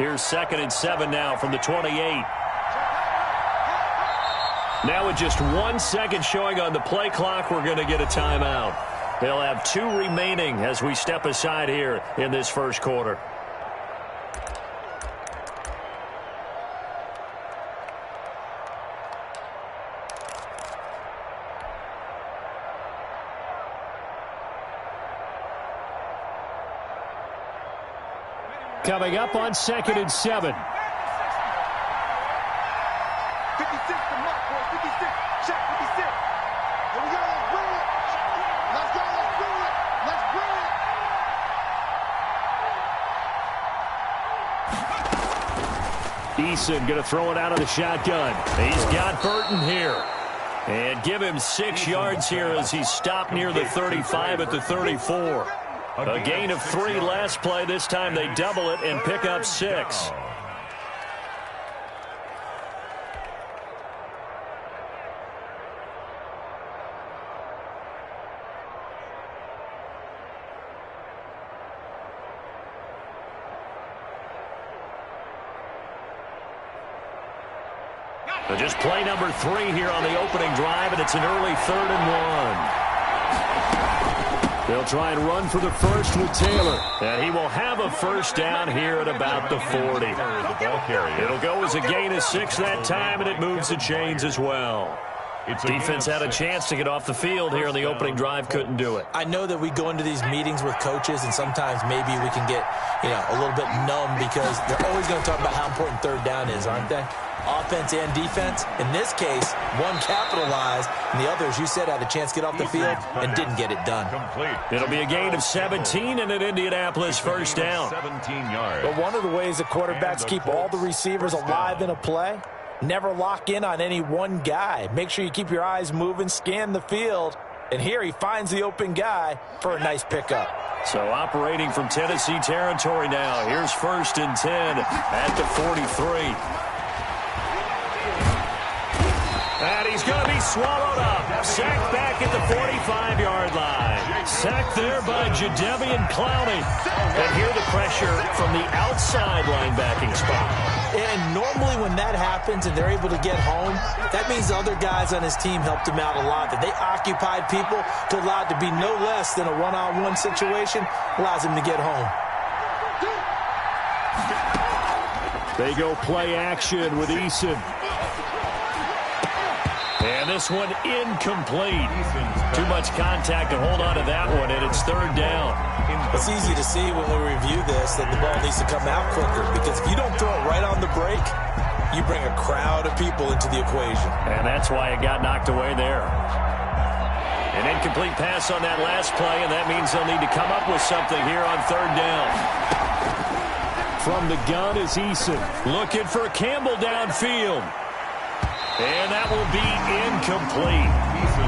Here's 2nd and 7 now from the 28. Now with just 1 second showing on the play clock, we're going to get a timeout. They'll have 2 remaining as we step aside here in this first quarter. Coming up on 2nd and 7. 56 the mark, boy. 56. Check 56. Here we go. Let's bring it. Let's go. Let's bring it. Let's bring it. Eason going to throw it out of the shotgun. He's got Burton here. And give him 6 yards here as he's stopped near the 35 at the 34. A gain of 3 last play. This time they double it and pick up 6. So just play number 3 here on the opening drive, and it's an early 3rd and 1. They'll try and run for the first with Taylor. And he will have a first down here at about the 40. It'll go as a gain of 6 that time, and it moves the chains as well. Defense had a chance to get off the field here in the opening drive, couldn't do it. I know that we go into these meetings with coaches, and sometimes maybe we can get, a little bit numb because they're always going to talk about how important 3rd down is, aren't they? Offense and defense. In this case, one capitalized, and the other, as you said, had a chance to get off the field and didn't get it done. It'll be a gain of 17 and an Indianapolis first down. 17 yards. But one of the ways that quarterbacks keep all the receivers alive in a play, never lock in on any one guy. Make sure you keep your eyes moving, scan the field, and here he finds the open guy for a nice pickup. So operating from Tennessee territory now. Here's 1st and 10 at the 43. And he's going to be swallowed up. Sacked back at the 45-yard line. Sacked there by Jadeveon Clowney. And here the pressure from the outside linebacking spot. And normally when that happens and they're able to get home, that means the other guys on his team helped him out a lot. That they occupied people to allow it to be no less than a one-on-one situation, allows him to get home. They go play action with Eason. And this one incomplete. Too much contact to hold on to that one, and it's 3rd down. It's easy to see when we review this that the ball needs to come out quicker, because if you don't throw it right on the break, you bring a crowd of people into the equation. And that's why it got knocked away there. An incomplete pass on that last play, and that means they'll need to come up with something here on 3rd down. From the gun is Eason. Looking for Campbell downfield. And that will be incomplete.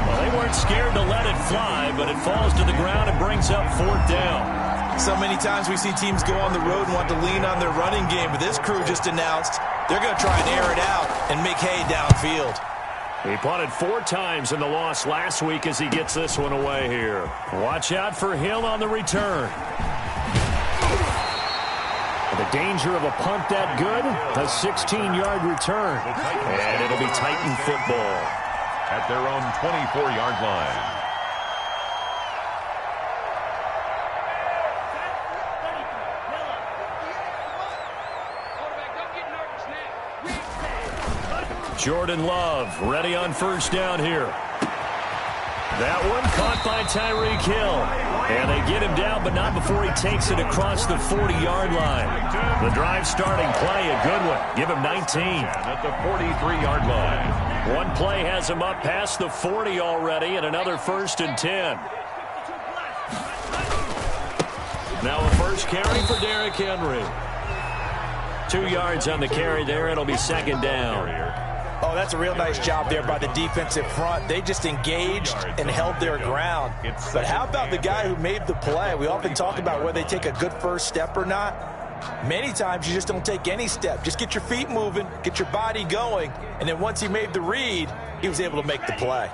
Well, they weren't scared to let it fly, but it falls to the ground and brings up 4th down. So many times we see teams go on the road and want to lean on their running game, but this crew just announced they're going to try and air it out and make hay downfield. He punted 4 times in the loss last week as he gets this one away here. Watch out for Hill on the return. The danger of a punt that good, a 16-yard return. And it'll be Titan football. At their own 24-yard line. Jordan Love ready on 1st down here. That one caught by Tyreek Hill. And they get him down, but not before he takes it across the 40-yard line. The drive starting play, a good one. Give him 19. At the 43-yard line. One play has him up past the 40 already, and another 1st and 10. Now a first carry for Derrick Henry. 2 yards on the carry there. It'll be 2nd down. Oh, that's a real nice job there by the defensive front. They just engaged and held their ground. But how about the guy who made the play? We often talk about whether they take a good first step or not. Many times you just don't take any step. Just get your feet moving, get your body going, and then once he made the read, he was able to make the play.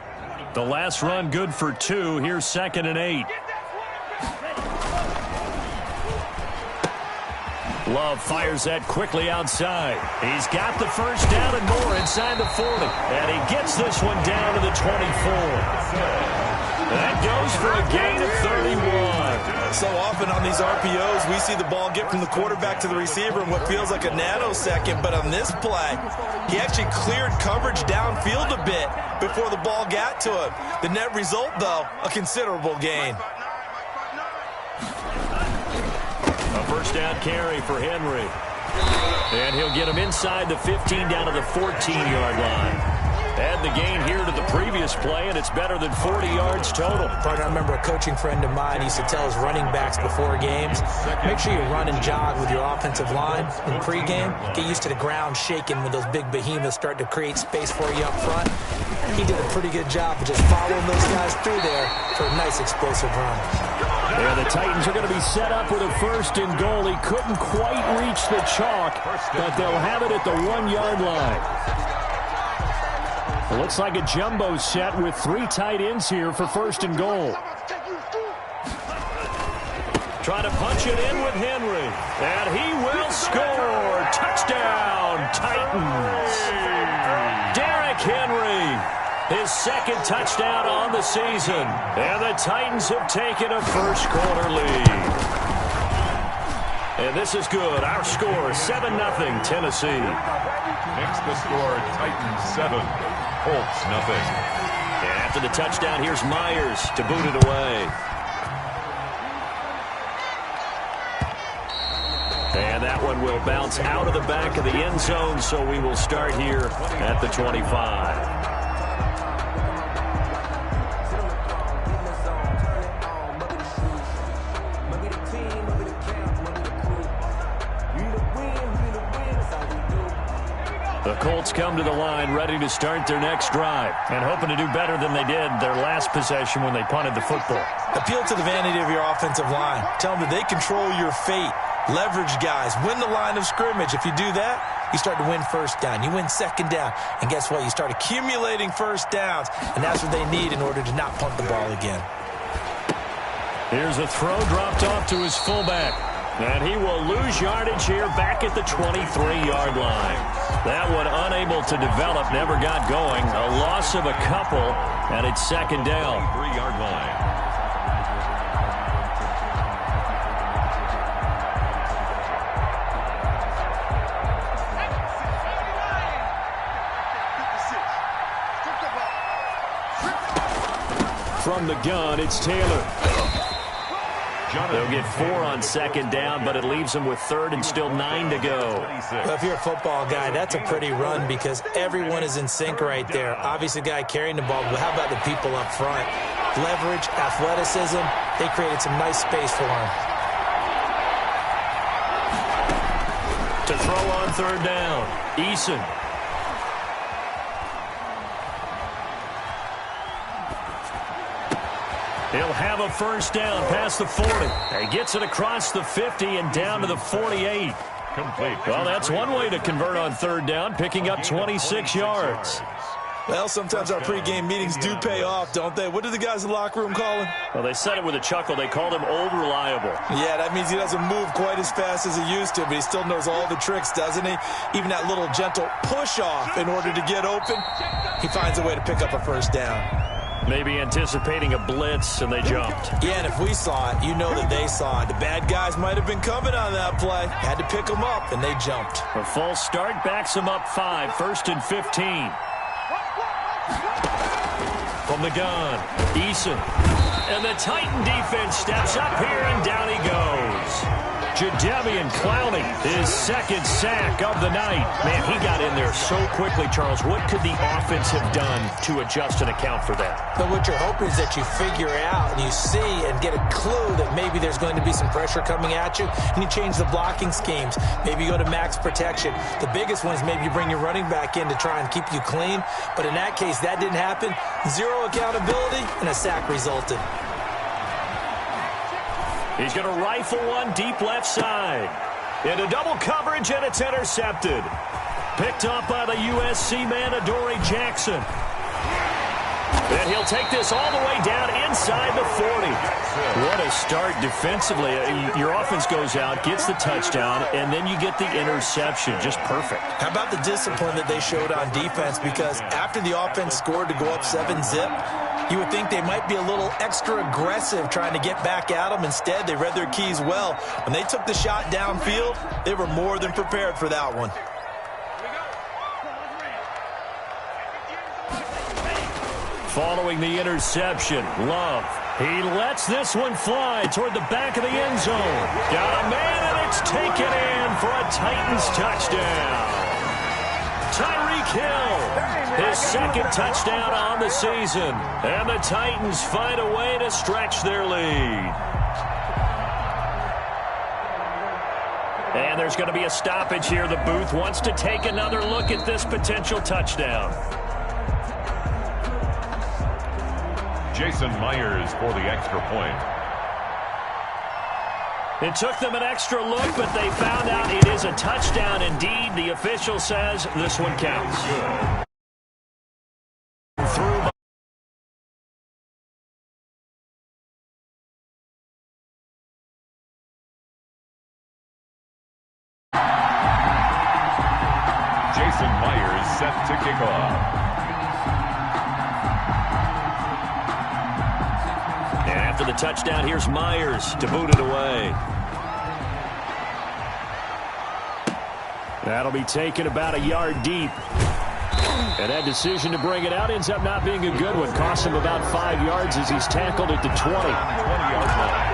The last run good for 2. Here's 2nd and 8. Love fires that quickly outside. He's got the first down and more inside the 40. And he gets this one down to the 24. That goes for a gain of 31. So often on these RPOs, we see the ball get from the quarterback to the receiver in what feels like a nanosecond. But on this play, he actually cleared coverage downfield a bit before the ball got to him. The net result, though, a considerable gain. A first down carry for Henry. And he'll get him inside the 15 down to the 14-yard line. Add the gain here to the previous play, and it's better than 40 yards total. Partner, I remember a coaching friend of mine used to tell his running backs before games, make sure you run and jog with your offensive line in pregame. Get used to the ground shaking when those big behemoths start to create space for you up front. He did a pretty good job of just following those guys through there for a nice explosive run. Yeah, the Titans are going to be set up with a first and goal. He couldn't quite reach the chalk, but they'll have it at the 1-yard line. It looks like a jumbo set with 3 tight ends here for first and goal. Trying to punch it in with Henry. And he will score. Touchdown, Titans. Derrick Henry, his second touchdown on the season. And the Titans have taken a first-quarter lead. And this is good. Our score, 7-0, Tennessee. Makes the score Titans 7, Colts 0. And after the touchdown, here's Myers to boot it away. And that one will bounce out of the back of the end zone, so we will start here at the 25. The Colts come to the line ready to start their next drive and hoping to do better than they did their last possession when they punted the football. Appeal to the vanity of your offensive line. Tell them that they control your fate. Leverage guys. Win the line of scrimmage. If you do that, you start to win first down. You win second down. And guess what? You start accumulating first downs. And that's what they need in order to not punt the ball again. Here's a throw dropped off to his fullback. And he will lose yardage here back at the 23-yard line. That one unable to develop, never got going. A loss of a couple, and it's second down. 3-yard line. From the gun, it's Taylor. They'll get 4 on second down, but it leaves them with third and still 9 to go. Well, if you're a football guy, that's a pretty run because everyone is in sync right there. Obviously, the guy carrying the ball, but how about the people up front? Leverage, athleticism, they created some nice space for him. To throw on third down, Eason. He'll have a first down past the 40. He gets it across the 50 and down to the 48. Complete. Well, that's one way to convert on third down, picking up 26 yards. Well, sometimes our pregame meetings do pay off, don't they? What do the guys in the locker room call him? Well, they said it with a chuckle. They called him Old Reliable. Yeah, that means he doesn't move quite as fast as he used to, but he still knows all the tricks, doesn't he? Even that little gentle push-off in order to get open, he finds a way to pick up a first down. Maybe anticipating a blitz, and they jumped. Yeah, and if we saw it, you know that they saw it. The bad guys might have been coming on that play. Had to pick them up, and they jumped. A false start backs them up 5, first and 15. From the gun, Eason. And the Titan defense steps up here, and down he goes. Jadeveon Clowney, his second sack of the night. Man, he got in there so quickly, Charles. What could the offense have done to adjust and account for that? But what you're hoping is that you figure out and you see and get a clue that maybe there's going to be some pressure coming at you, and you change the blocking schemes. Maybe you go to max protection. The biggest one is maybe you bring your running back in to try and keep you clean. But in that case, that didn't happen. 0 accountability, and a sack resulted. He's going to rifle one deep left side. Into double coverage, and it's intercepted. Picked up by the USC man, Adoree Jackson. And he'll take this all the way down inside the 40. What a start defensively. Your offense goes out, gets the touchdown, and then you get the interception. Just perfect. How about the discipline that they showed on defense? Because after the offense scored to go up 7-zip, you would think they might be a little extra aggressive trying to get back at them. Instead, they read their keys well. When they took the shot downfield, they were more than prepared for that one. Following the interception, Love. He lets this one fly toward the back of the end zone. Got a man, and it's taken in for a Titans touchdown. Tyreek Hill, his second touchdown on the season. And the Titans find a way to stretch their lead. And there's going to be a stoppage here. The booth wants to take another look at this potential touchdown. Jason Myers for the extra point. It took them an extra look, but they found out it is a touchdown indeed. The official says this one counts. Jason Myers set to kick off. After the touchdown, here's Myers to boot it away. That'll be taken about a yard deep. And that decision to bring it out ends up not being a good one. Costs him about 5 yards as he's tackled at the 20. 20-yard line.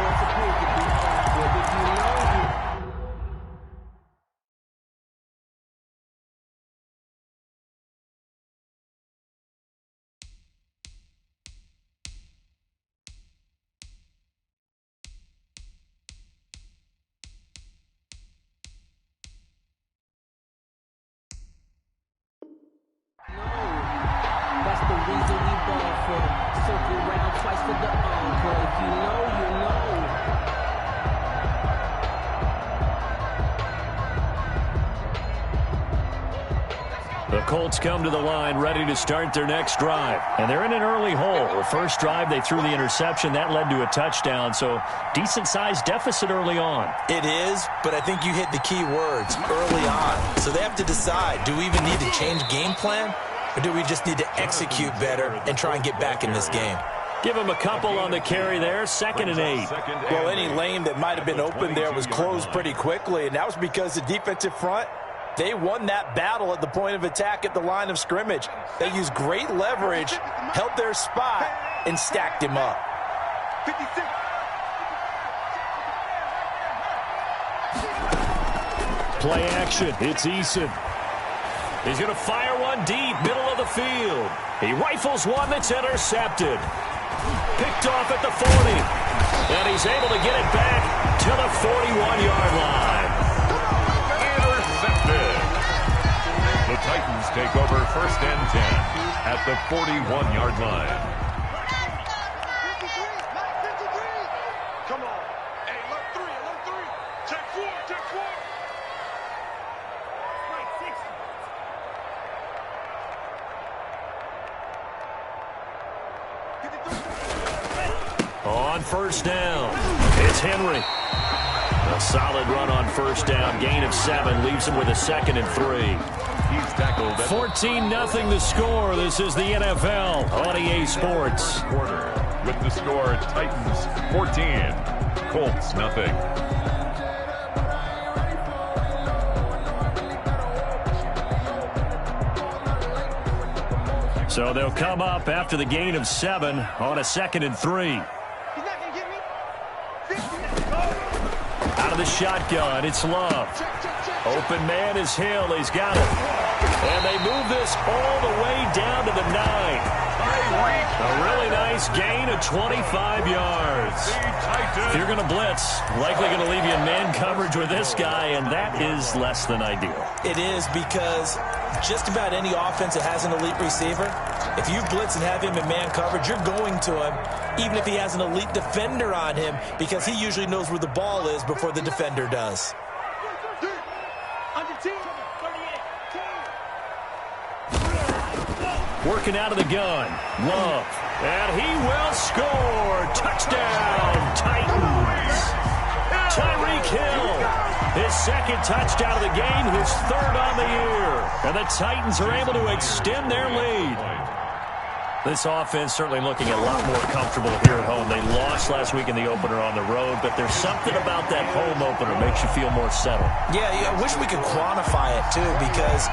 The Colts come to the line ready to start their next drive. And they're in an early hole. The first drive, they threw the interception. That led to a touchdown, so decent-sized deficit early on. It is, but I think you hit the key words, early on. So they have to decide, do we even need to change game plan, or do we just need to execute better and try and get back in this game? Give him a couple on the carry there, 2nd and 8. Well, any lane that might have been open there was closed pretty quickly, and that was because the defensive front, they won that battle at the point of attack at the line of scrimmage. They used great leverage, held their spot, and stacked him up. 56. Play action. It's Eason. He's going to fire one deep, middle of the field. He rifles one that's intercepted. Picked off at the 40. And he's able to get it back to the 41-yard line. Intercepted. The Titans take over 1st and 10 at the 41-yard line. Come on. Hey, alert 3, alert 3. Check 4, check 4. On 1st down, it's Henry. A solid run on 1st down. Gain of 7 leaves him with a 2nd and 3. He's tackled at 14-0 the score. This is the NFL on EA Sports. quarter. With the score, Titans 14, Colts nothing. So they'll come up after the gain of 7 on a 2nd and 3. He's not going to get me. Out of the shotgun, it's Love. Open man is Hill. He's got it. And they move this all the way down to the 9. A really nice gain of 25 yards. If you're going to blitz, likely going to leave you in man coverage with this guy, and that is less than ideal. It is, because just about any offense that has an elite receiver, if you blitz and have him in man coverage, you're going to him, even if he has an elite defender on him, because he usually knows where the ball is before the defender does. Working out of the gun. Love. And he will score. Touchdown, Titans. Tyreek Hill. His second touchdown of the game, his third on the year. And the Titans are able to extend their lead. This offense certainly looking a lot more comfortable here at home. They lost last week in the opener on the road, but there's something about that home opener that makes you feel more settled. Yeah, I wish we could quantify it, too, because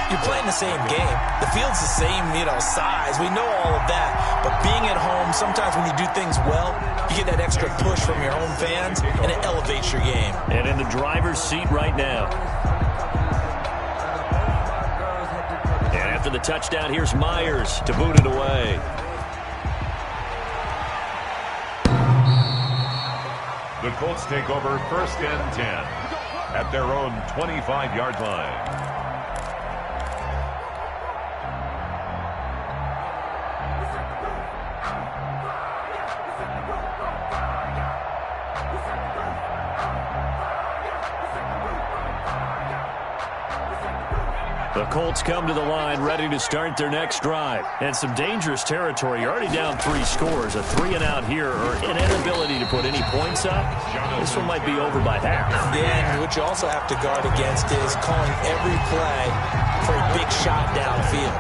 you're playing the same game. The field's the same, size. We know all of that. But being at home, sometimes when you do things well, you get that extra push from your home fans, and it elevates your game. And in the driver's seat right now. And after the touchdown, here's Myers to boot it away. The Colts take over 1st and 10 at their own 25-yard line. The Colts come to the line ready to start their next drive. And some dangerous territory. You're already down 3 scores. A 3-and-out here or an inability to put any points up. This one might be over by half. Yeah, and what you also have to guard against is calling every play for a big shot downfield.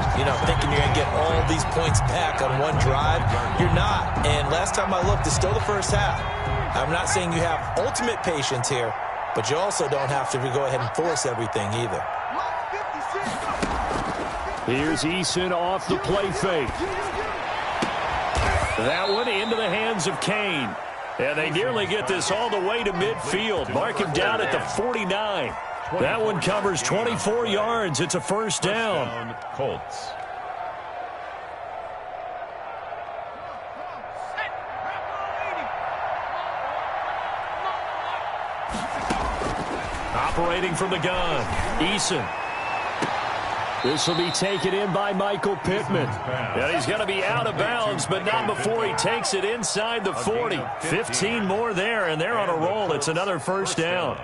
Thinking you're going to get all these points back on one drive. You're not. And last time I looked, it's still the first half. I'm not saying you have ultimate patience here, but you also don't have to go ahead and force everything either. Here's Eason off the play fake. That one into the hands of Kane. And they nearly get this all the way to midfield. Mark him down at the 49. That one covers 24 yards. It's a first down. Colts. Operating from the gun, Eason. This will be taken in by Michael Pittman. And he's going to be out of bounds, but not before he takes it inside the 40. 15 more there, and they're on a roll. It's another first down.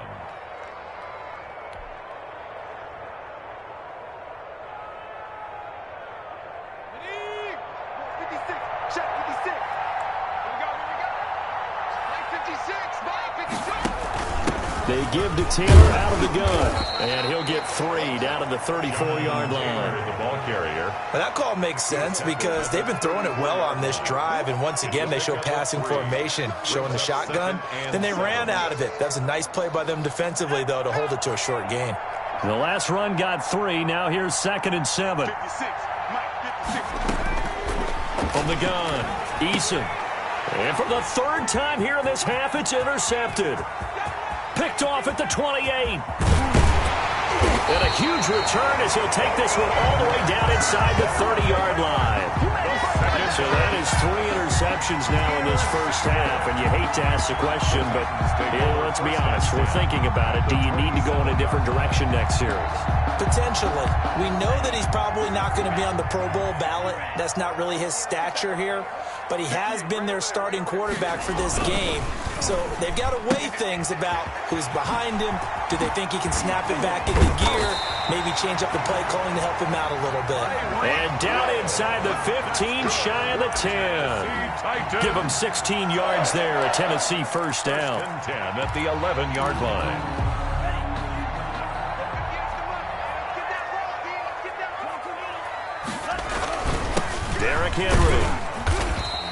They give to Taylor out of the gun. And he'll get 3 down to the 34-yard line. The ball carrier. Well, that call makes sense because they've been throwing it well on this drive. And once again, they show passing formation, showing the shotgun. Then they ran out of it. That's a nice play by them defensively, though, to hold it to a short gain. The last run got 3. Now here's 2nd and 7. From the gun, Eason. And for the 3rd time here in this half, it's intercepted. Picked off at the 28. And a huge return as he'll take this one all the way down inside the 30-yard line. So that is 3 interceptions now in this first half. And you hate to ask the question, but let's be honest. We're thinking about it. Do you need to go in a different direction next series? Potentially. We know that he's probably not going to be on the Pro Bowl ballot. That's not really his stature here. But he has been their starting quarterback for this game. So they've got to weigh things about who's behind him. Do they think he can snap it back into gear? Maybe change up the play calling to help him out a little bit. And down inside the 15, shy of the 10. Give him 16 yards there, a Tennessee first down. 10 at the 11-yard line. Derrick Henry.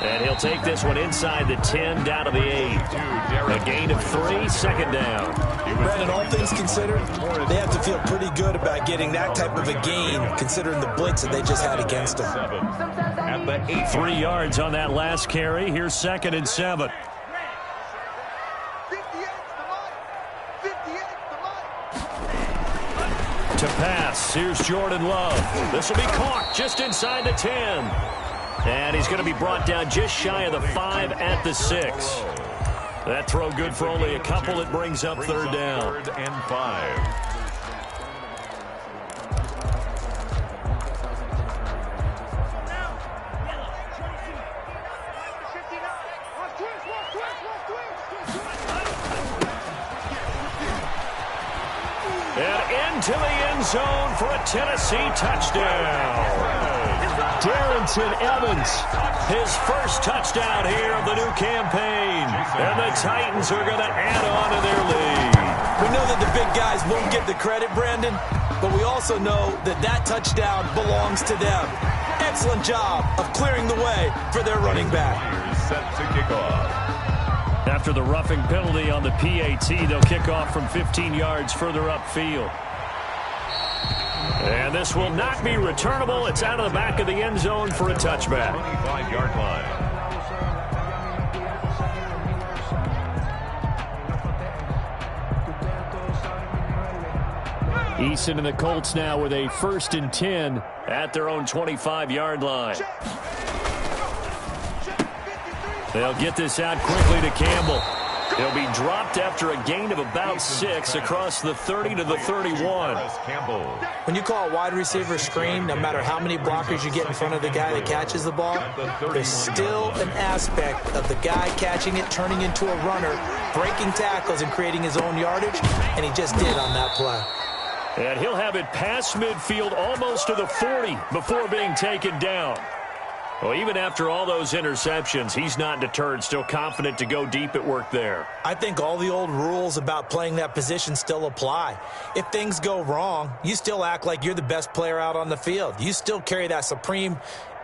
And he'll take this one inside the 10, down to the 8. A gain of 3, 2nd down. Brandon, all things considered, they have to feel pretty good about getting that type of a gain, considering the blitz that they just had against them. At the 8. 3 yards on that last carry. Here's 2nd and 7. To pass, here's Jordan Love. This will be caught just inside the 10. And he's going to be brought down just shy of the 5 at the 6. That throw good for only a couple. It brings up 3rd down. 3rd and 5. And into the end zone for a Tennessee touchdown. Darrington Evans, his first touchdown here of the new campaign. And the Titans are going to add on to their lead. We know that the big guys won't get the credit, Brandon, but we also know that that touchdown belongs to them. Excellent job of clearing the way for their running back. Set to kick off. After the roughing penalty on the PAT, they'll kick off from 15 yards further upfield. And this will not be returnable. It's out of the back of the end zone for a touchback. 25-yard line. Eason and the Colts now with a 1st and 10 at their own 25-yard line. They'll get this out quickly to Campbell. He'll be dropped after a gain of about 6 across the 30 to the 31. When you call a wide receiver screen, no matter how many blockers you get in front of the guy that catches the ball, there's still an aspect of the guy catching it, turning into a runner, breaking tackles and creating his own yardage, and he just did on that play. And he'll have it past midfield almost to the 40 before being taken down. Well, even after all those interceptions, he's not deterred, still confident to go deep at work there. I think all the old rules about playing that position still apply. If things go wrong, you still act like you're the best player out on the field. You still carry that supreme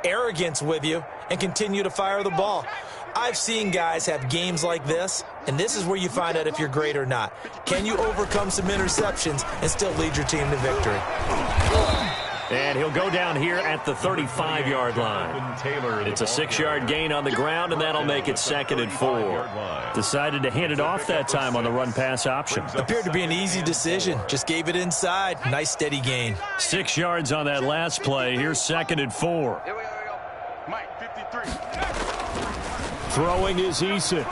arrogance with you and continue to fire the ball. I've seen guys have games like this, and this is where you find out if you're great or not. Can you overcome some interceptions and still lead your team to victory? And he'll go down here at the 35-yard line. It's a 6-yard gain on the ground, and that'll make it 2nd and 4. Decided to hand it off that time on the run-pass option. Appeared to be an easy decision. Just gave it inside. Nice, steady gain. 6 yards on that last play. Here's 2nd and 4. Here we go. Mike, 53. Throwing is Eason.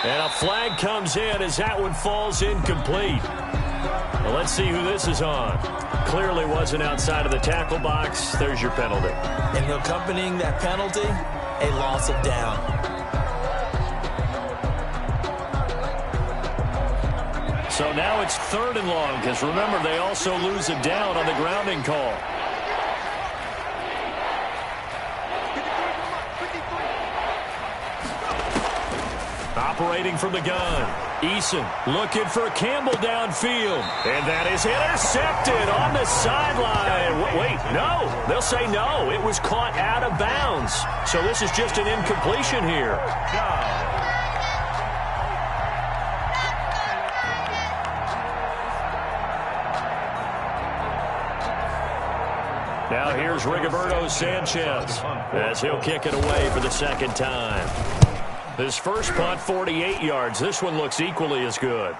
And a flag comes in as that one falls incomplete. Well, let's see who this is on. Clearly wasn't outside of the tackle box. There's your penalty. And accompanying that penalty, a loss of down. So now it's 3rd and long, because remember, they also lose a down on the grounding call. Operating from the gun. Eason looking for Campbell downfield. And that is intercepted on the sideline. Wait, no. They'll say no. It was caught out of bounds. So this is just an incompletion here. Now here's Rigoberto Sanchez as he'll kick it away for the 2nd time. His first punt, 48 yards. This one looks equally as good.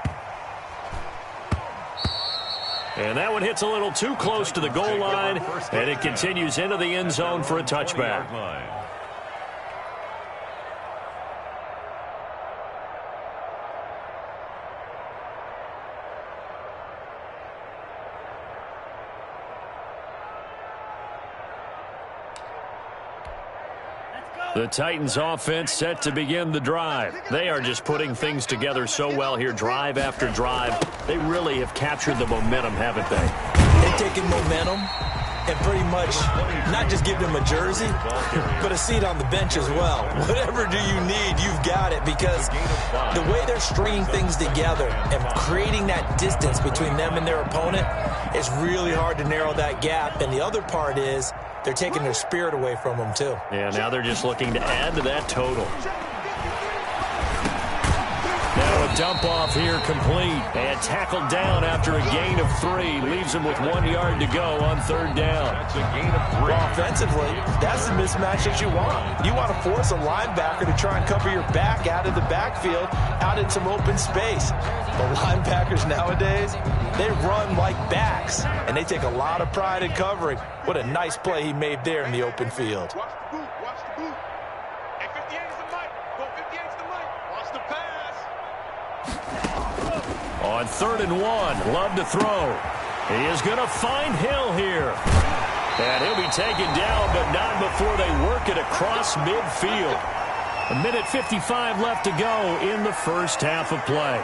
And that one hits a little too close to the goal line, and it continues into the end zone for a touchback. The Titans offense set to begin the drive. They are just putting things together so well here, drive after drive. They really have captured the momentum, haven't they? They've taken momentum and pretty much not just give them a jersey, but a seat on the bench as well. Whatever do you need, you've got it, because the way they're stringing things together and creating that distance between them and their opponent is really hard to narrow that gap. And the other part is they're taking their spirit away from them, too. Yeah, now they're just looking to add to that total. Now a dump off here complete. And tackled down after a gain of 3. Leaves him with 1 yard to go on 3rd down. That's a gain of 3. Well, offensively, that's the mismatch that you want. You want to force a linebacker to try and cover your back out of the backfield, out in some open space. The linebackers nowadays, they run like backs, and they take a lot of pride in covering. What a nice play he made there in the open field. Watch the boot. Watch the boot. Hey, 58 is the mic. Go 58 is the mic. Watch the pass. On 3rd and 1, Love to throw. He is going to find Hill here. And he'll be taken down, but not before they work it across midfield. 1:55 left to go in the first half of play.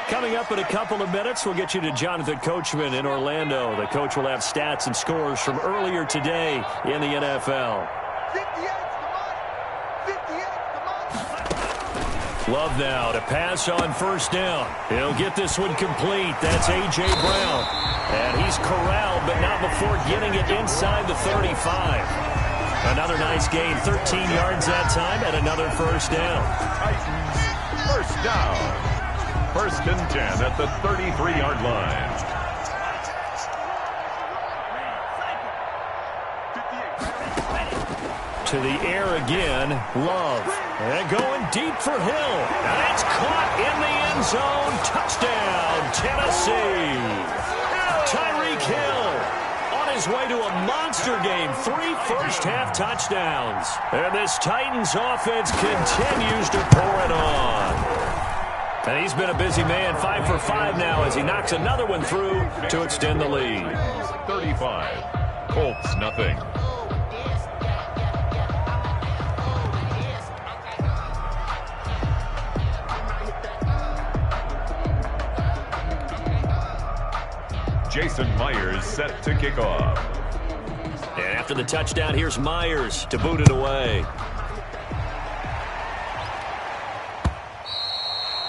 Coming up in a couple of minutes, we'll get you to Jonathan Coachman in Orlando. The coach will have stats and scores from earlier today in the NFL. 58's Love now to pass on first down. He'll get this one complete. That's A.J. Brown. And he's corralled, but not before getting it inside the 35. Another nice gain, 13 yards that time, and another first down. Titans, first down. First and 10 at the 33-yard line. To the air again, Love. And going deep for Hill. And it's caught in the end zone. Touchdown, Tennessee. Tyreek Hill on his way to a monster game. 3 first-half touchdowns. And this Titans offense continues to pour it on. And he's been a busy man, 5 for 5 now as he knocks another one through to extend the lead. 35. Colts, nothing. Jason Myers set to kick off. And after the touchdown, here's Myers to boot it away.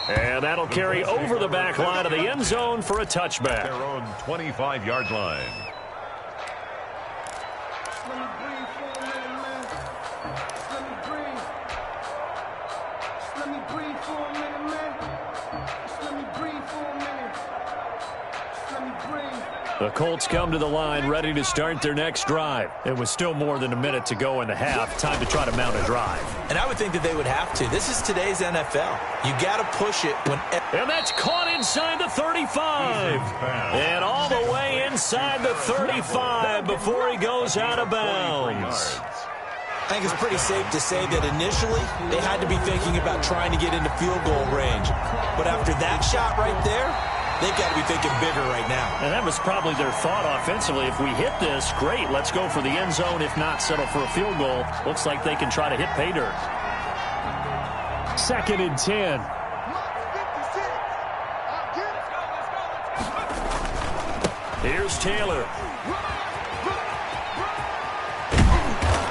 And that'll carry over the back line of the end zone for a touchback. Their own 25-yard line. The Colts come to the line ready to start their next drive. It was still more than a minute to go in the half. Time to try to mount a drive. And I would think that they would have to. This is today's NFL. You got to push it when... And that's caught inside the 35. And all the way inside the 35 before he goes out of bounds. I think it's pretty safe to say that initially they had to be thinking about trying to get into field goal range. But after that shot right there, they've got to be thinking bigger right now. And that was probably their thought offensively. If we hit this, great, let's go for the end zone. If not, settle for a field goal. Looks like they can try to hit pay dirt. 2nd and 10. Here's Taylor.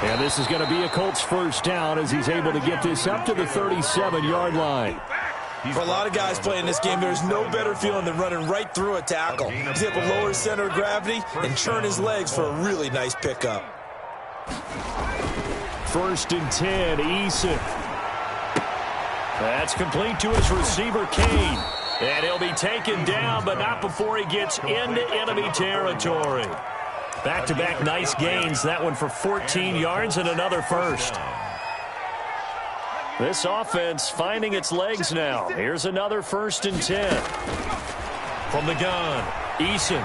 And this is going to be a Colts first down as he's able to get this up to the 37-yard line. For a lot of guys playing this game, there's no better feeling than running right through a tackle. He's able to lower his center of gravity and churn his legs for a really nice pickup. 1st and 10, Eason. That's complete to his receiver, Kane. And he'll be taken down, but not before he gets into enemy territory. Back-to-back nice gains. That one for 14 yards and another first. This offense finding its legs now. Here's another 1st and 10. From the gun, Eason.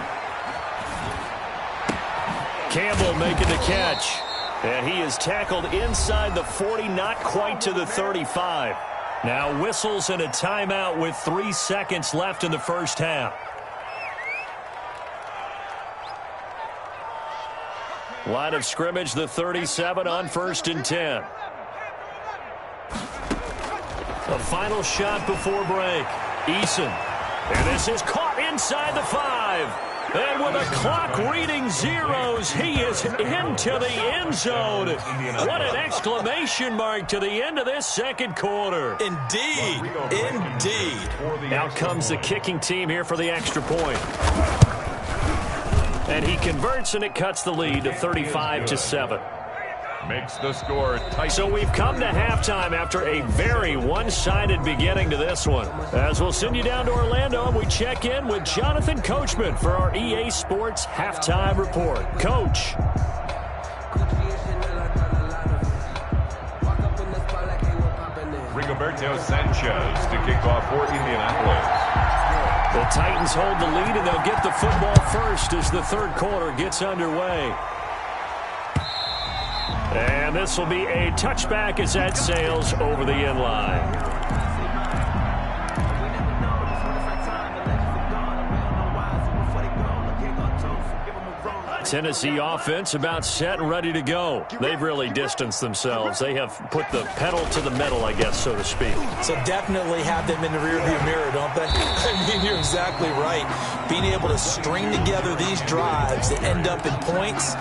Campbell making the catch. And he is tackled inside the 40, not quite to the 35. Now whistles and a timeout with 3 seconds left in the first half. Line of scrimmage, the 37 on 1st and 10. The final shot before break. Eason. And this is caught inside the 5. And with a clock reading zeros, he is into the end zone. What an exclamation mark to the end of this second quarter. Indeed. Indeed. Out comes the kicking team here for the extra point. And he converts, and it cuts the lead to 35-7. Makes the score tight. So we've come to halftime after a very one-sided beginning to this one. As we'll send you down to Orlando, and we check in with Jonathan Coachman for our EA Sports Halftime Report. Coach. Rigoberto Sanchez to kick off for Indianapolis. The Titans hold the lead, and they'll get the football first as the third quarter gets underway. And this will be a touchback as that sails over the end line. Tennessee offense about set and ready to go. They've really distanced themselves. They have put the pedal to the metal, I guess, so to speak. So definitely have them in the rearview mirror, don't they? I mean, you're exactly right. Being able to string together these drives that end up in points,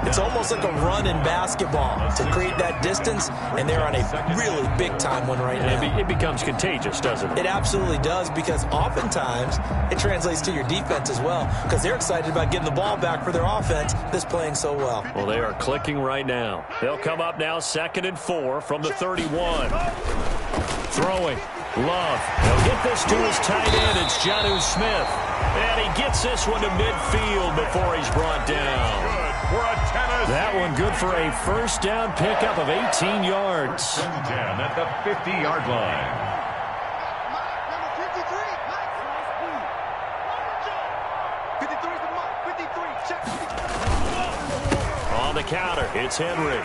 it's almost like a run in basketball to create that distance, and they're on a really big-time one right now. It becomes contagious, doesn't it? It absolutely does, because oftentimes it translates to your defense as well, because they're excited about getting the ball back for their offense that's playing so well. Well, they are clicking right now. They'll come up now 2nd and 4 from the 31. Throwing. Love. He'll get this to his tight end. It's Jonnu Smith. And he gets this one to midfield before he's brought down. That one good for a first down pickup of 18 yards. 10 at the 50-yard line. On the counter, it's Henry.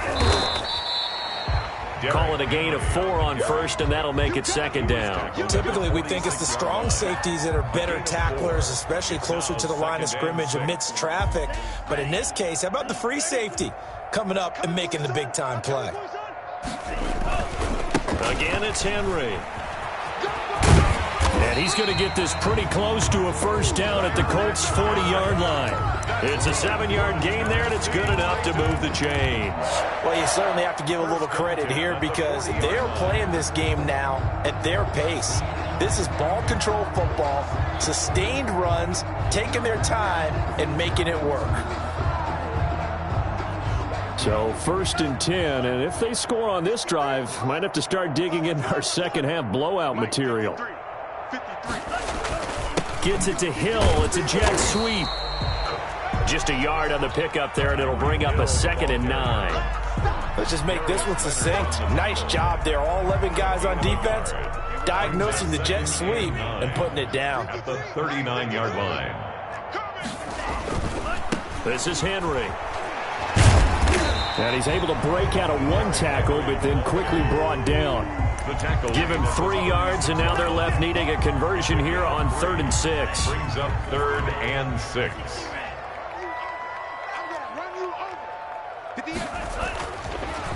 Call it a gain of 4 on first, and that'll make it 2nd down. Typically, we think it's the strong safeties that are better tacklers, especially closer to the line of scrimmage amidst traffic. But in this case, how about the free safety coming up and making the big-time play? Again, it's Henry. And he's going to get this pretty close to a first down at the Colts' 40-yard line. It's a 7-yard gain there, and it's good enough to move the chains. Well, you certainly have to give a little credit here, because they're playing this game now at their pace. This is ball control football, sustained runs, taking their time, and making it work. So 1st and 10, and if they score on this drive, might have to start digging in our second-half blowout material. Gets it to Hill. It's a jet sweep. Just a yard on the pickup there, and it'll bring up a 2nd and 9. Let's just make this one succinct. Nice job there. All 11 guys on defense diagnosing the jet sweep and putting it down. At the 39-yard line. This is Henry. And he's able to break out of one tackle, but then quickly brought down. Give him 3 yards, and now they're left needing a conversion here on 3rd and 6. Brings up 3rd and 6.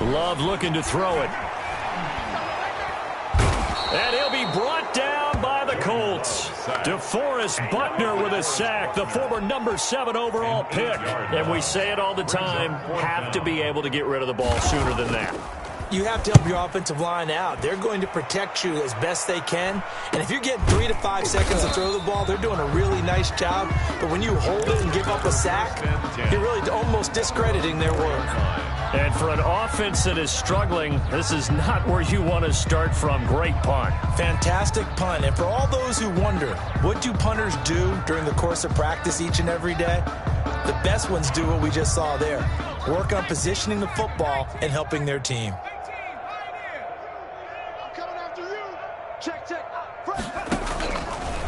Love looking to throw it. And he'll be brought down by the Colts. DeForest Buckner with a sack, the former number 7 overall pick. And we say it all the time, have to be able to get rid of the ball sooner than that. You have to help your offensive line out. They're going to protect you as best they can. And if you're getting 3 to 5 seconds to throw the ball, they're doing a really nice job. But when you hold it and give up a sack, you're really almost discrediting their work. And for an offense that is struggling, this is not where you want to start from. Great punt. Fantastic punt. And for all those who wonder, what do punters do during the course of practice each and every day? The best ones do what we just saw there. Work on positioning the football and helping their team.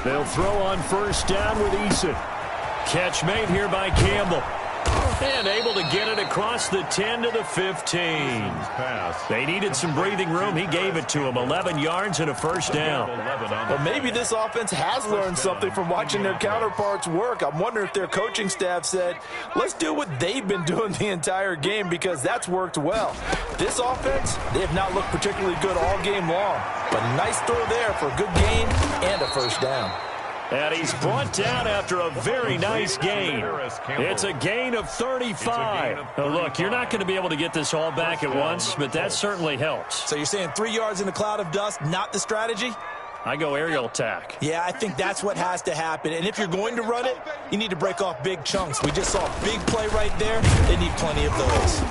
They'll throw on first down with Eason. Catch made here by Campbell. And able to get it across the 10 to the 15. They needed some breathing room. He gave it to them. 11 yards and a first down. Well, maybe this offense has learned something from watching their counterparts work. I'm wondering if their coaching staff said, let's do what they've been doing the entire game, because that's worked well. This offense, they have not looked particularly good all game long. But nice throw there for a good gain and a first down. And he's brought down after a very nice gain. It's a gain of 35. Now look, you're not going to be able to get this all back at once, but that certainly helps. So you're saying 3 yards in a cloud of dust, not the strategy? I go aerial attack. Yeah, I think that's what has to happen. And if you're going to run it, you need to break off big chunks. We just saw a big play right there. They need plenty of those.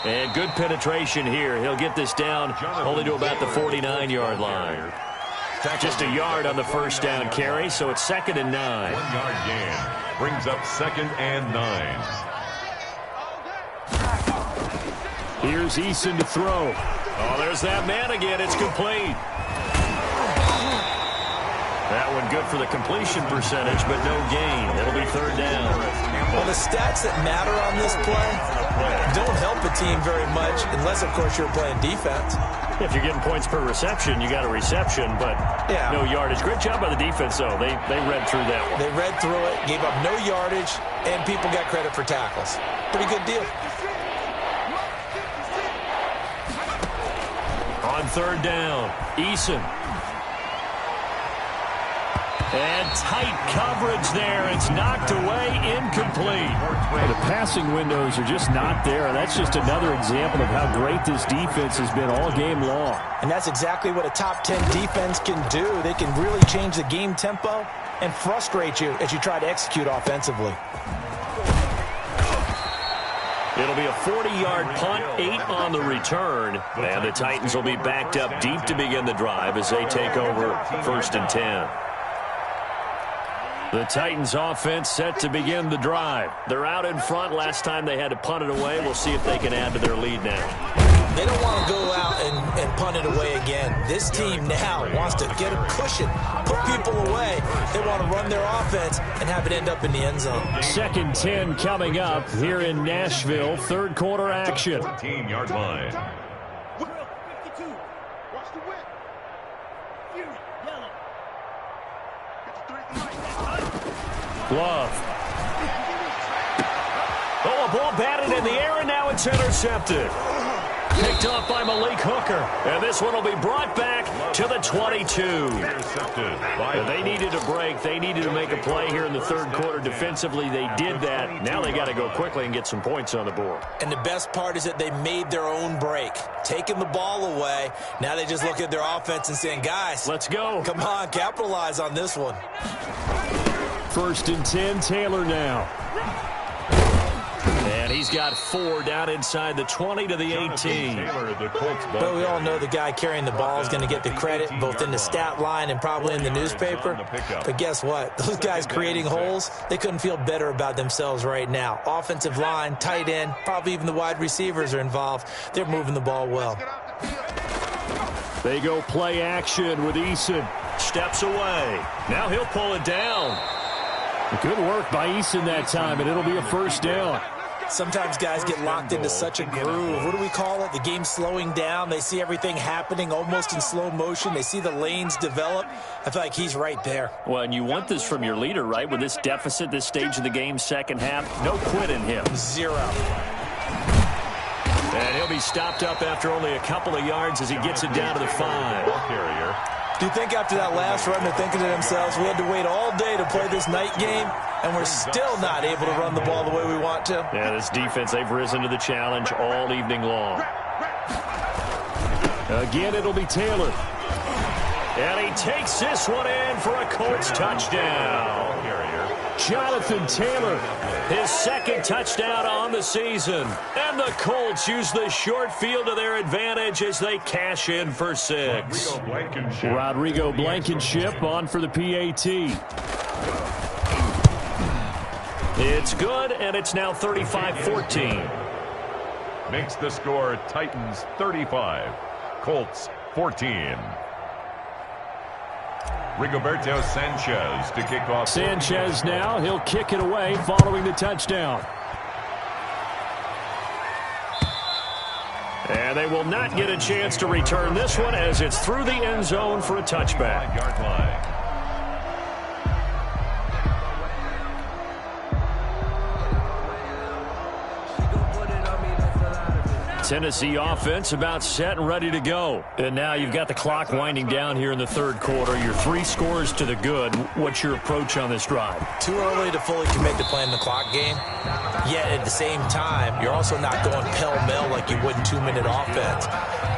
And good penetration here. He'll get this down only to about the 49-yard line. Just a yard on the first down carry, so it's 2nd and 9. 1 yard gain brings up 2nd and 9. Here's Eason to throw. Oh, there's that man again. It's complete. That one good for the completion percentage, but no gain. It'll be 3rd down. Well, the stats that matter on this play, don't help a team very much unless, of course, you're playing defense. If you're getting points per reception, you got a reception, but no yardage. Great job by the defense, though. They read through that one. They read through it, gave up no yardage, and people got credit for tackles. Pretty good deal. On third down, Eason. And tight coverage there. It's knocked away, incomplete. Well, the passing windows are just not there. That's just another example of how great this defense has been all game long. And that's exactly what a top 10 defense can do. They can really change the game tempo and frustrate you as you try to execute offensively. It'll be a 40-yard punt, 8 on the return. And the Titans will be backed up deep to begin the drive as they take over 1st and 10. The Titans offense set to begin the drive. They're out in front. Last time they had to punt it away. We'll see if they can add to their lead now. They don't want to go out and punt it away again. This team now wants to get a cushion, put people away. They want to run their offense and have it end up in the end zone. 2nd 10 coming up here in Nashville. Third quarter action. 14-yard line. Watch the whip. Yellow. Glove. Oh, a ball batted in the air, and now it's intercepted. Picked off by Malik Hooker. And this one will be brought back to the 22. And they needed a break. They needed to make a play here in the third quarter. Defensively, they did that. Now they got to go quickly and get some points on the board. And the best part is that they made their own break, taking the ball away. Now they just look at their offense and saying, guys, let's go. Come on, capitalize on this one. 1st and 10, Taylor now. And he's got 4 down inside the 20 to the 18. But we all know the guy carrying the ball is going to get the credit, both in the stat line and probably in the newspaper. But guess what? Those guys creating holes, they couldn't feel better about themselves right now. Offensive line, tight end, probably even the wide receivers are involved. They're moving the ball well. They go play action with Eason. Steps away. Now he'll pull it down. Good work by Eason that time, and it'll be a 1st down. Sometimes guys get locked into such a groove. What do we call it? The game's slowing down. They see everything happening almost in slow motion. They see the lanes develop. I feel like he's right there. Well, and you want this from your leader, right? With this deficit, this stage of the game, second half, no quit in him. 0. And he'll be stopped up after only a couple of yards as he gets it down to the 5. Do you think after that last run they're thinking to themselves, we had to wait all day to play this night game, and we're still not able to run the ball the way we want to? Yeah, this defense, they've risen to the challenge all evening long. Again, it'll be Taylor. And he takes this one in for a Colts touchdown. Jonathan Taylor. His 2nd touchdown on the season. And the Colts use the short field to their advantage as they cash in for 6. Rodrigo Blankenship on for the PAT. It's good, and it's now 35-14. Makes the score Titans 35, Colts 14. Rigoberto Sanchez to kick off. Sanchez now. He'll kick it away following the touchdown. And they will not get a chance to return this one as it's through the end zone for a touchback. 5-yard line. Tennessee offense about set and ready to go. And now you've got the clock winding down here in the third quarter. Your 3 scores to the good. What's your approach on this drive? Too early to fully commit to playing the clock game. Yet at the same time, you're also not going pell-mell like you would in 2-minute offense.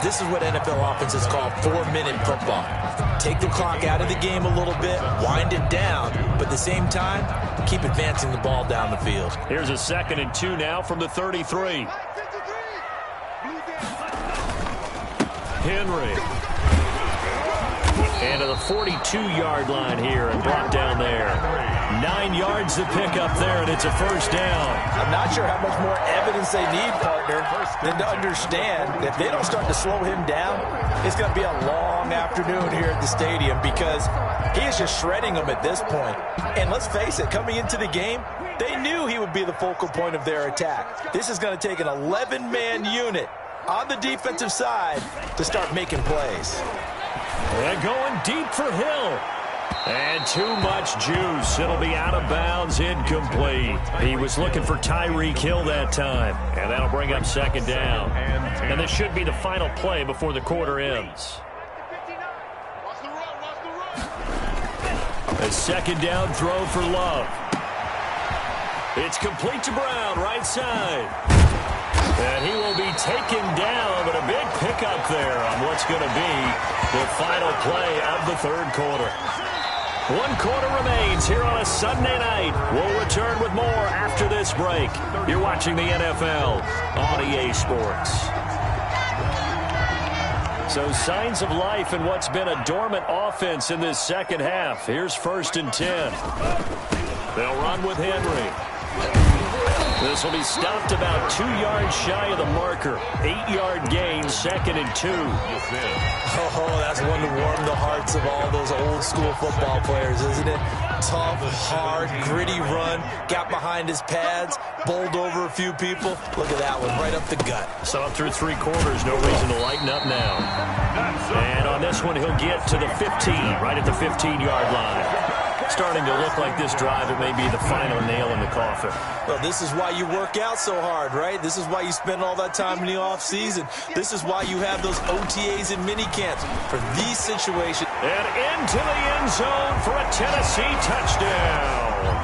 This is what NFL offenses call 4-minute football. Take the clock out of the game a little bit, wind it down, but at the same time, keep advancing the ball down the field. Here's a 2nd and 2 now from the 33. Henry. And to the 42-yard line here and brought down there. 9 yards to pick up there, and it's a first down. I'm not sure how much more evidence they need, partner, than to understand that if they don't start to slow him down, it's going to be a long afternoon here at the stadium because he is just shredding them at this point. And let's face it, coming into the game, they knew he would be the focal point of their attack. This is going to take an 11-man unit on the defensive side to start making plays. And going deep for Hill. And too much juice. It'll be out of bounds, incomplete. He was looking for Tyreek Hill that time. And that'll bring up second down. And this should be the final play before the quarter ends. A second down throw for Love. It's complete to Brown, right side. And he will be taken down, but a big pickup there on what's going to be the final play of the third quarter. 1 quarter remains here on a Sunday night. We'll return with more after this break. You're watching the NFL on EA Sports. So signs of life in what's been a dormant offense in this second half. Here's 1st and 10. They'll run with Henry. This will be stopped about 2 yards shy of the marker. 8-yard gain, 2nd and 2. Oh, that's one to warm the hearts of all those old school football players, isn't it? Tough, hard, gritty run, got behind his pads, bowled over a few people. Look at that one, right up the gut. So up through 3 quarters, no reason to lighten up now. And on this one, he'll get to the 15, right at the 15-yard line. Starting to look like this drive, it may be the final nail in the coffin. Well, this is why you work out so hard, right? This is why you spend all that time in the offseason. This is why you have those OTAs and mini camps for these situations. And into the end zone for a Tennessee touchdown.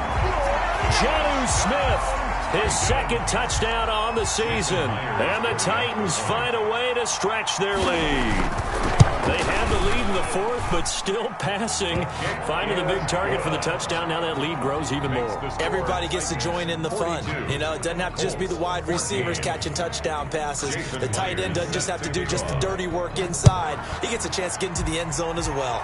Jonnu Smith, his 2nd touchdown on the season. And the Titans find a way to stretch their lead. They had the lead in the 4th, but still passing. Finding the big target for the touchdown. Now that lead grows even more. Everybody gets to join in the fun. You know, it doesn't have to just be the wide receivers catching touchdown passes. The tight end doesn't just have to do just the dirty work inside. He gets a chance to get into the end zone as well.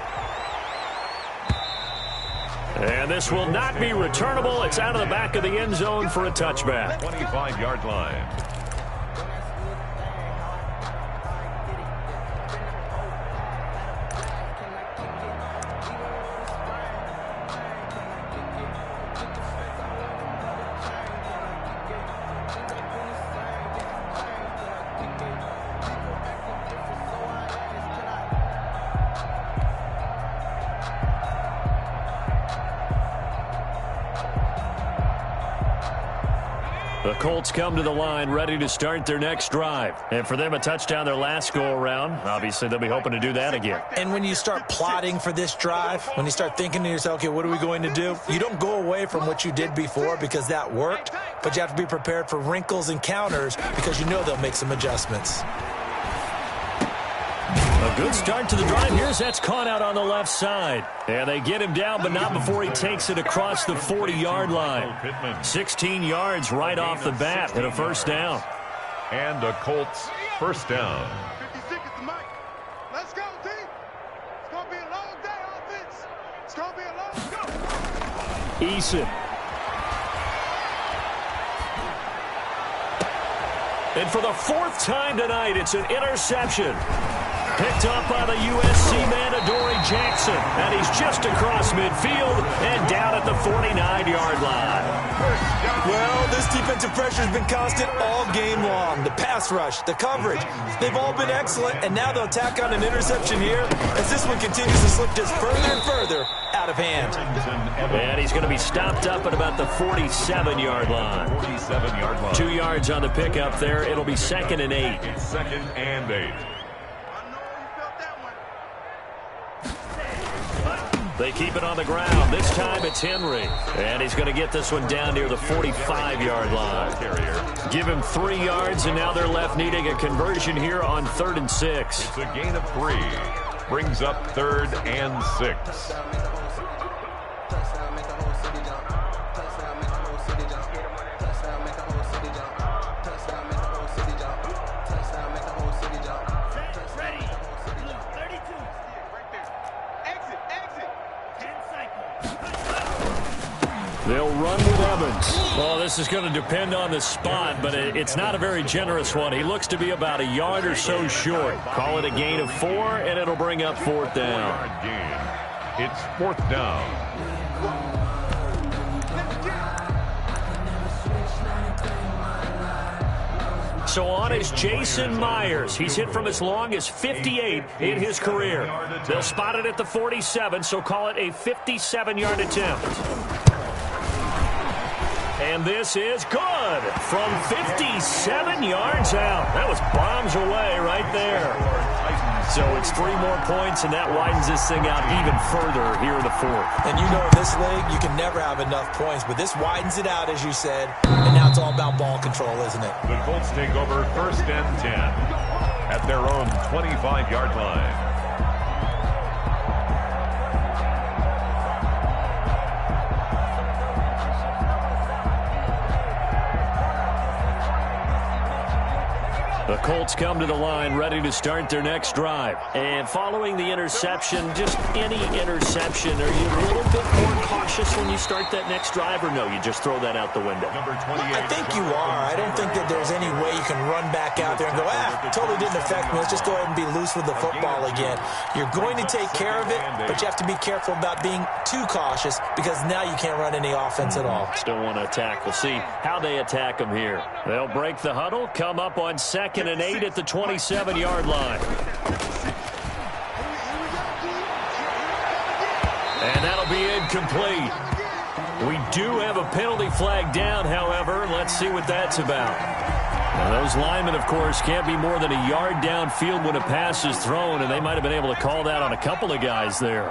And this will not be returnable. It's out of the back of the end zone for a touchback. 25-yard line. The Colts come to the line ready to start their next drive. And for them, a touchdown their last go-around. Obviously, they'll be hoping to do that again. And when you start plotting for this drive, when you start thinking to yourself, okay, what are we going to do? You don't go away from what you did before because that worked, but you have to be prepared for wrinkles and counters because you know they'll make some adjustments. A good start to the drive. That's caught out on the left side. And they get him down, but not before he takes it across the 40-yard line. 16 yards right off the bat and a first down. And a Colts first down. 56 is the mic. Let's go, team. It's going to be a long day, offense. It's going to be a long go. Eason. And for the 4th time tonight, it's an interception. Picked up by the USC man, Adoree Jackson. And he's just across midfield and down at the 49-yard line. Well, this defensive pressure has been constant all game long. The pass rush, the coverage, they've all been excellent. And now they'll tack on an interception here as this one continues to slip just further and further out of hand. And he's going to be stopped up at about the 47-yard line. 47-yard line. 2 yards on the pickup there. It'll be 2nd and 8. 2nd and 8. They keep it on the ground. This time it's Henry. And he's going to get this one down near the 45-yard line. Give him 3 yards, and now they're left needing a conversion here on 3rd and 6. It's a gain of 3. Brings up 3rd and 6. They'll run with Evans. Well, this is going to depend on the spot, but it's not a very generous one. He looks to be about a yard or so short. Call it a gain of 4, and it'll bring up 4th down. 4-yard gain. It's 4th down. So on is Jason Myers. He's hit from as long as 58 in his career. They'll spot it at the 47, so call it a 57-yard attempt. And this is good from 57 yards out. That was bombs away right there. So it's 3 more points, and that widens this thing out even further here in the 4th. And you know in this league, you can never have enough points, but this widens it out, as you said, and now it's all about ball control, isn't it? The Colts take over 1st and 10 at their own 25-yard line. The Colts come to the line ready to start their next drive. And following the interception, just any interception, are you a little bit more cautious when you start that next drive, or no, you just throw that out the window? I think you are. I don't think that there's any way you can run back out there and go, totally didn't affect me. Let's just go ahead and be loose with the football again. You're going to take care of it, but you have to be careful about being too cautious because now you can't run any offense at all. Still want to attack. We'll see how they attack them here. They'll break the huddle, come up on 2nd and 8 at the 27-yard line. And that'll be incomplete. We do have a penalty flag down, however. Let's see what that's about. Now, those linemen, of course, can't be more than a yard downfield when a pass is thrown, and they might have been able to call that on a couple of guys there.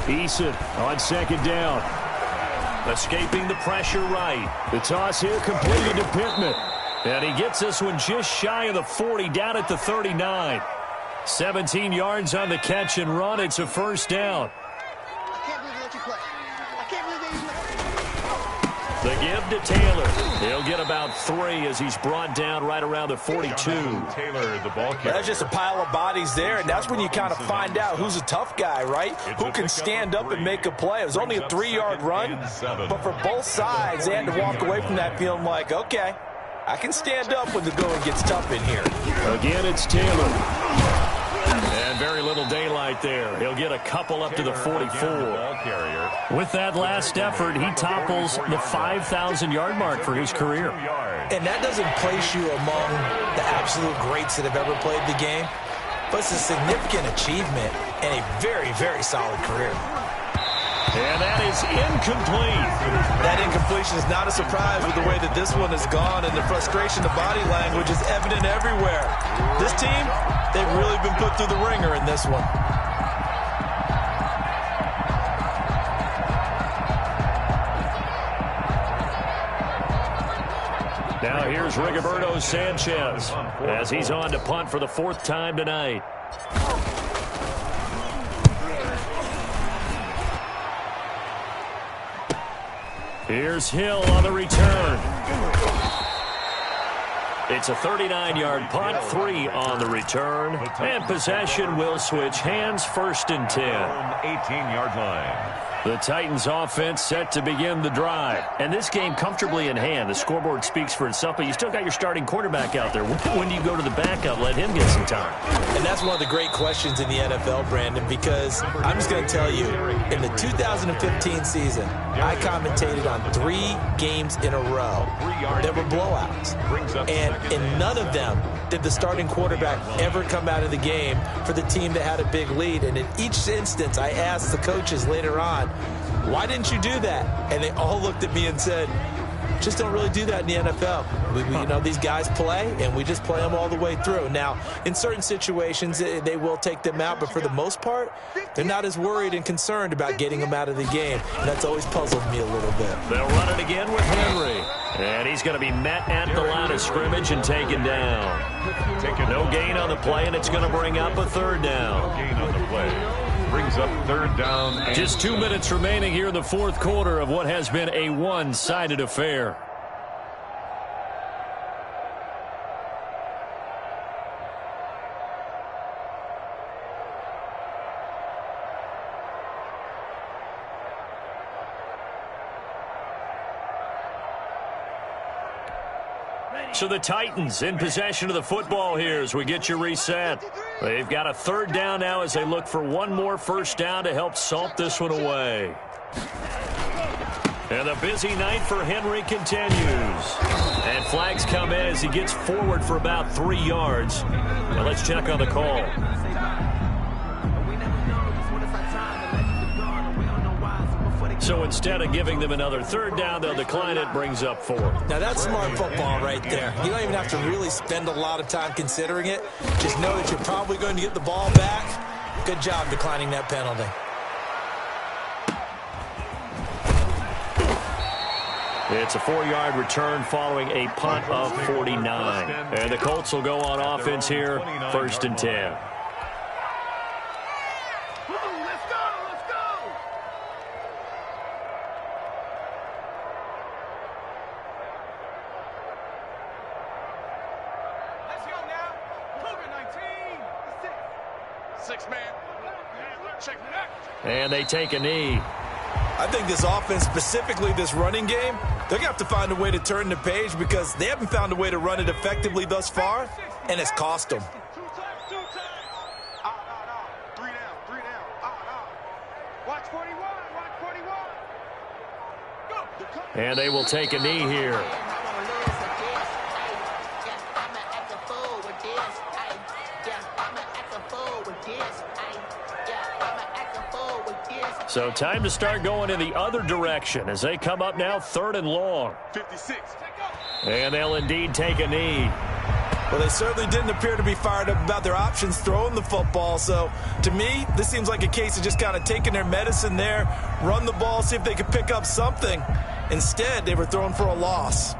Eason on 2nd down. Escaping the pressure right. The toss here completed to Pittman. And he gets this one just shy of the 40, down at the 39. 17 yards on the catch and run. It's a 1st down. I can't believe they let you play. I can't believe they let you play. The give to Taylor. He'll get about 3 as he's brought down right around the 42. Taylor, the ball carrier. That's just a pile of bodies there, and that's when you kind of find out who's a tough guy, right? Who can stand up and make a play. It was only a 3-yard run, but for both sides, they had to walk away from that feeling like, okay, I can stand up when the going gets tough in here. Again, it's Taylor. And very little daylight there. He'll get a couple up to the 44. With that last effort, he topples the 5,000-yard mark for his career. And that doesn't place you among the absolute greats that have ever played the game, but it's a significant achievement and a very, very solid career. And that is incomplete. That incompletion is not a surprise with the way that this one has gone, and the frustration, the body language is evident everywhere. This team, they've really been put through the ringer in this one. Now here's Rigoberto Sanchez as he's on to punt for the 4th time tonight. Here's Hill on the return. It's a 39-yard punt, 3 on the return. And possession will switch hands, 1st and 10. 18-yard line. The Titans offense set to begin the drive. And this game comfortably in hand. The scoreboard speaks for itself, but you still got your starting quarterback out there. When do you go to the backup, let him get some time? And that's one of the great questions in the NFL, Brandon, because I'm just going to tell you, in the 2015 season, I commentated on 3 games in a row. There were blowouts. And in none of them did the starting quarterback ever come out of the game for the team that had a big lead. And in each instance, I asked the coaches later on, why didn't you do that? And they all looked at me and said, just don't really do that in the NFL. You know, these guys play, and we just play them all the way through. Now, in certain situations, they will take them out, but for the most part, they're not as worried and concerned about getting them out of the game. And that's always puzzled me a little bit. They'll run it again with Henry. And he's going to be met at the line of scrimmage and taken down. No gain on the play, and it's going to bring up a 3rd down. No gain on the play. Brings up 3rd down. Just 2 minutes remaining here in the 4th quarter of what has been a one-sided affair. So the Titans in possession of the football here as we get you reset. They've got a third down now as they look for one more first down to help salt this one away. And the busy night for Henry continues. And flags come in as he gets forward for about 3 yards. Now let's check on the call. So instead of giving them another third down, they'll decline it, brings up 4. Now that's smart football right there. You don't even have to really spend a lot of time considering it. Just know that you're probably going to get the ball back. Good job declining that penalty. It's a 4-yard return following a punt of 49. And the Colts will go on offense here, 1st and 10. And they take a knee. I think this offense, specifically this running game, they're going to have to find a way to turn the page because they haven't found a way to run it effectively thus far, and it's cost them. 3 down. Watch 41. Go. And they will take a knee here. So time to start going in the other direction as they come up now 3rd and long. 56. And they'll indeed take a knee. Well, they certainly didn't appear to be fired up about their options throwing the football. So, to me, this seems like a case of just kind of taking their medicine there, run the ball, see if they could pick up something. Instead, they were throwing for a loss.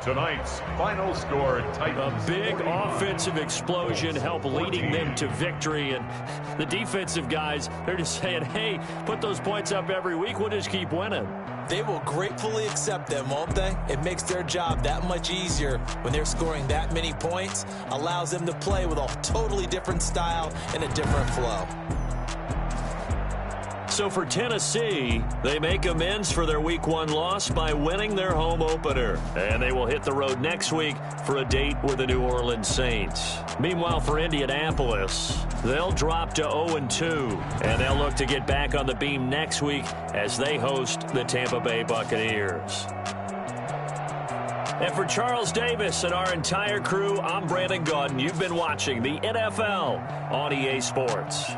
Tonight's final score, Titans. A big offensive explosion helped leading them to victory. And the defensive guys, they're just saying, hey, put those points up every week. We'll just keep winning. They will gratefully accept them, won't they? It makes their job that much easier when they're scoring that many points. Allows them to play with a totally different style and a different flow. So for Tennessee, they make amends for their Week 1 loss by winning their home opener. And they will hit the road next week for a date with the New Orleans Saints. Meanwhile, for Indianapolis, they'll drop to 0-2. And they'll look to get back on the beam next week as they host the Tampa Bay Buccaneers. And for Charles Davis and our entire crew, I'm Brandon Gaudin. You've been watching the NFL on EA Sports.